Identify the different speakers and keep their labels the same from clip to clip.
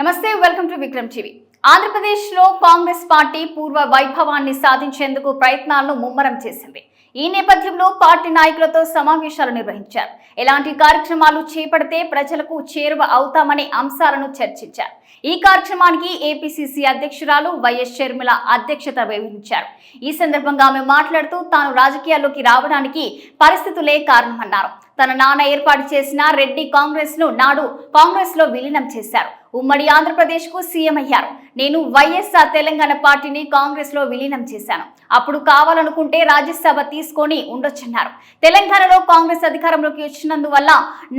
Speaker 1: నమస్తే welcome to Vikram TV. ఆంధ్రప్రదేశ్లో Congress party పూర్వ వైభవాన్ని సాధించేందుకు ప్రయత్నాలను ముమ్మరం చేసింది. ఈ నేపథ్యంలో పార్టీ నాయకులతో సమావేశాలు నిర్వహించారు. ఎలాంటి కార్యక్రమాలు చేపడితే ప్రజలకు చేరువ అవుతామనే అంశాలను చర్చించారు. ఈ కార్యక్రమానికి ఏపీసీసీ అధ్యక్షురాలు వైఎస్ షర్మిల అధ్యక్షత వహించారు. ఈ సందర్భంగా ఆమె మాట్లాడుతూ తాను రాజకీయాల్లోకి రావడానికి పరిస్థితులే కారణమన్నారు. తన నాన్న ఏర్పాటు చేసిన రెడ్డి కాంగ్రెస్ ను నాడు కాంగ్రెస్ లో విలీనం చేశారు. ఉమ్మడి ఆంధ్రప్రదేశ్ కు సీఎం అయ్యారు. నేను వైఎస్ఆర్ తెలంగాణ పార్టీని కాంగ్రెస్ లో విలీనం చేశాను. అప్పుడు కావాలనుకుంటే రాజ్యసభ తీసుకొని ఉండొచ్చన్నారు. తెలంగాణలో కాంగ్రెస్ అధికారంలోకి వచ్చినందువల్ల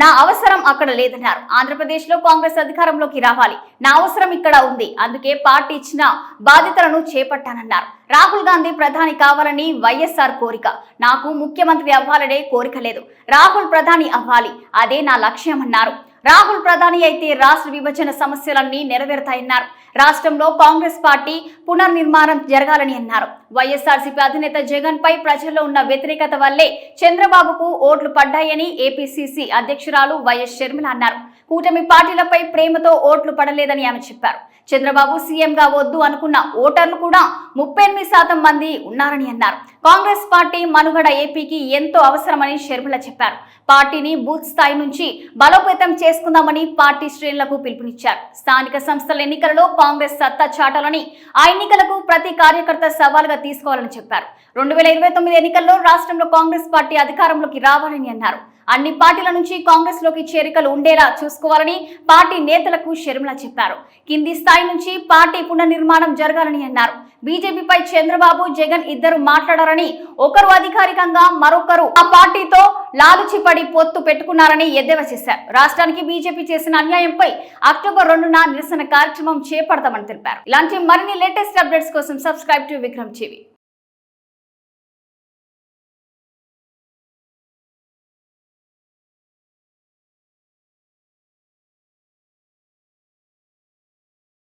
Speaker 1: నా అవసరం అక్కడ లేదన్నారు. ఆంధ్రప్రదేశ్ లో కాంగ్రెస్ అధికారంలోకి రావాలి, నా అవసరం ఇక్కడ ఉంది, అందుకే పార్టీ ఇచ్చిన బాధ్యతలను చేపట్టానన్నారు. రాహుల్ గాంధీ ప్రధాని కావాలని వైఎస్ఆర్ కోరిక, నాకు ముఖ్యమంత్రి అవ్వాలనే కోరిక లేదు. రాహుల్ ప్రధాని అవ్వాలి, అదే నా లక్ష్యం అన్నారు. రాహుల్ ప్రధాని అయితే రాష్ట్ర విభజన సమస్యలన్నీ నెరవేరుతాయన్నారు. రాష్ట్రంలో కాంగ్రెస్ పార్టీ పునర్నిర్మాణం జరగాలని అన్నారు. వైఎస్ఆర్సీపీ అధినేత జగన్ పై ప్రజల్లో ఉన్న వ్యతిరేకత వల్లే చంద్రబాబుకు ఓట్లు పడ్డాయని ఏపీసీసీ అధ్యక్షురాలు వైఎస్ షర్మిల అన్నారు. కూటమి పార్టీలపై ప్రేమతో ఓట్లు పడలేదని ఆమె చెప్పారు. చంద్రబాబు సీఎంగా వద్దు అనుకున్న ఓటర్లు కూడా 38% మంది ఉన్నారని అన్నారు. కాంగ్రెస్ పార్టీ మనుగడ ఏపీకి ఎంతో అవసరమని షర్మిల చెప్పారు. పార్టీని బూత్ స్థాయి నుంచి బలోపేతం చేసుకుందామని పార్టీ శ్రేణులకు పిలుపునిచ్చారు. స్థానిక సంస్థల ఎన్నికలలో కాంగ్రెస్ సత్తా చాటాలని, ఆ ఎన్నికలకు ప్రతి కార్యకర్త సవాలుగా తీసుకోవాలని చెప్పారు. 2029 ఎన్నికల్లో రాష్ట్రంలో కాంగ్రెస్ పార్టీ అధికారంలోకి రావాలని అన్నారు. అన్ని పార్టీల నుంచి కాంగ్రెస్ లోకి చేరికలు ఉండేలా చూసుకోవాలని పార్టీ నేతలకు షర్మిల చెప్పారు. కింది స్థాయి నుంచి పార్టీ పునర్నిర్మాణం జరగాలని అన్నారు. బీజేపీపై చంద్రబాబు జగన్ ఇద్దరు మాట్లాడారని, ఒకరు అధికారికంగా మరొకరు ఆ పార్టీతో లాలుచిపడి పొత్తు పెట్టుకున్నారని ఎద్దేవా చేశారు. రాష్ట్రానికి బీజేపీ చేసిన అన్యాయంపై అక్టోబర్ 2న నిరసన కార్యక్రమం చేపడతామని తెలిపారు. ఇలాంటి మరిన్ని లేటెస్ట్ అప్డేట్స్ కోసం సబ్స్క్రైబ్ టు విక్రమ్ టీవీ.